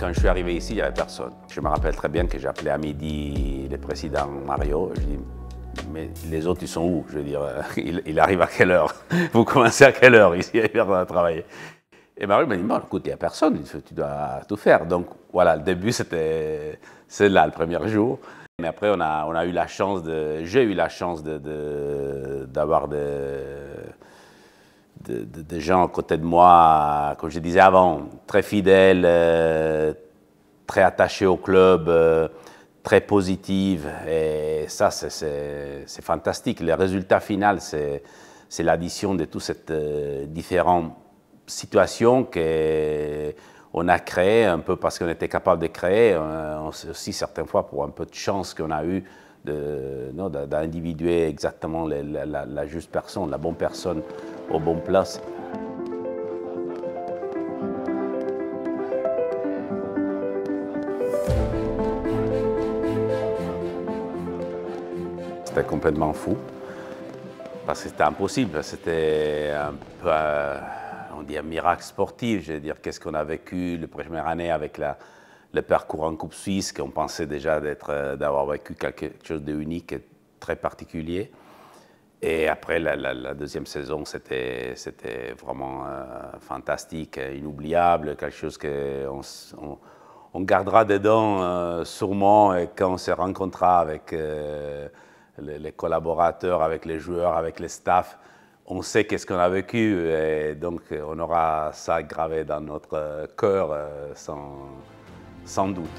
Quand je suis arrivé ici, il n'y avait personne. Je me rappelle très bien que j'ai appelé à midi le président Mario. Je dis, mais les autres, ils sont où? Je veux dire, il arrive à quelle heure? Vous commencez à quelle heure ici à travailler? Et Mario m'a dit, bon, écoute, il n'y a personne, tu dois tout faire. Donc voilà, le début, c'est là, le premier jour. Mais après, j'ai eu la chance d'avoir des gens à côté de moi, comme je disais avant, très fidèles, très attachés au club, très positifs. Et ça, c'est fantastique. Le résultat final, c'est l'addition de toutes ces différentes situations qu'on a créées, un peu parce qu'on était capable de créer, aussi certaines fois pour un peu de chance qu'on a eu d'individuer exactement la juste personne, la bonne personne aux bonnes places. C'était complètement fou, parce que c'était impossible, c'était un peu, on dit un miracle sportif, je veux dire, qu'est-ce qu'on a vécu la première année avec le parcours en Coupe Suisse, qu'on pensait déjà d'avoir vécu quelque chose d'unique et très particulier. Et après, la deuxième saison, c'était vraiment fantastique, inoubliable, quelque chose qu'on gardera dedans sûrement, et quand on se rencontrera avec les collaborateurs, avec les joueurs, avec les staffs, on sait qu'est-ce qu'on a vécu, et donc on aura ça gravé dans notre cœur sans doute.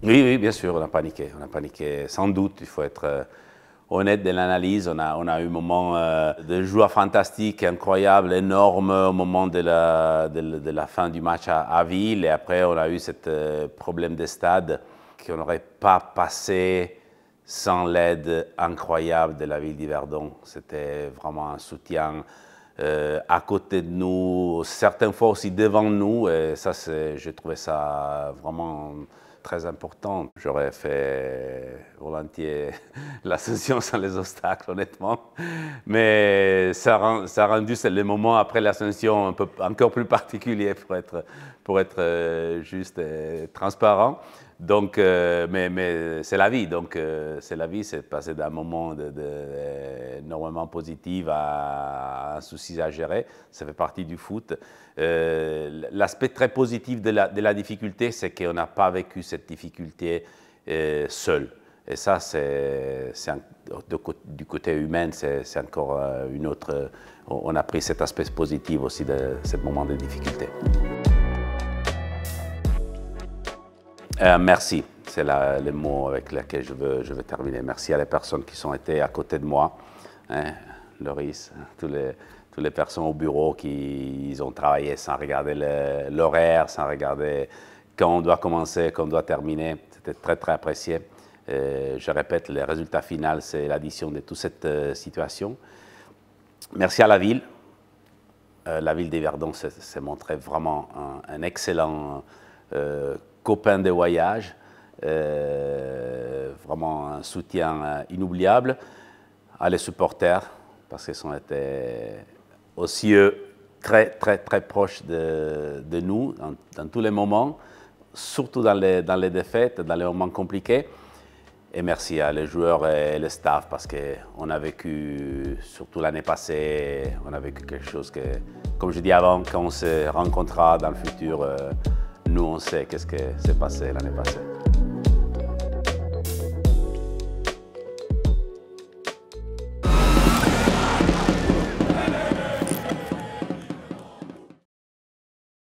Oui, bien sûr, on a paniqué, sans doute, il faut être honnête de l'analyse. On a eu un moment de joie fantastique, incroyable, énorme au moment de la fin du match à Ville, et après on a eu ce problème de stade qu'on n'aurait pas passé sans l'aide incroyable de la ville d'Yverdon. C'était vraiment un soutien à côté de nous, certaines fois aussi devant nous, et ça, j'ai trouvé ça vraiment très important. J'aurais fait volontiers l'ascension sans les obstacles, honnêtement. Mais ça a rendu le moment après l'ascension un peu encore plus particulier pour être juste et transparent. Donc, mais c'est la vie. Donc, c'est la vie, c'est passer d'un moment énormément positif à un souci à gérer. Ça fait partie du foot. L'aspect très positif de la difficulté, c'est qu'on n'a pas vécu cette difficulté seul. Et ça, du côté humain, c'est encore une autre. On a pris cet aspect positif aussi de ce moment de difficulté. Merci, c'est le mot avec lequel je veux terminer. Merci à les personnes qui sont été à côté de moi, hein, Loris, toutes les personnes au bureau qui ont travaillé sans regarder l'horaire, sans regarder quand on doit commencer, quand on doit terminer. C'était très, très apprécié. Je répète, le résultat final, c'est l'addition de toute cette situation. Merci à la ville. La ville d'Yverdon s'est montrée vraiment un excellent copain de voyage, vraiment un soutien inoubliable. À les supporters, parce qu'ils ont été aussi très, très, très proches de nous dans tous les moments, surtout dans les défaites, dans les moments compliqués. Et merci à les joueurs et le staff, parce qu'on a vécu, surtout l'année passée, on a vécu quelque chose que, comme je dis avant, quand on se rencontrera dans le futur, nous on sait qu'est-ce qui s'est passé l'année passée.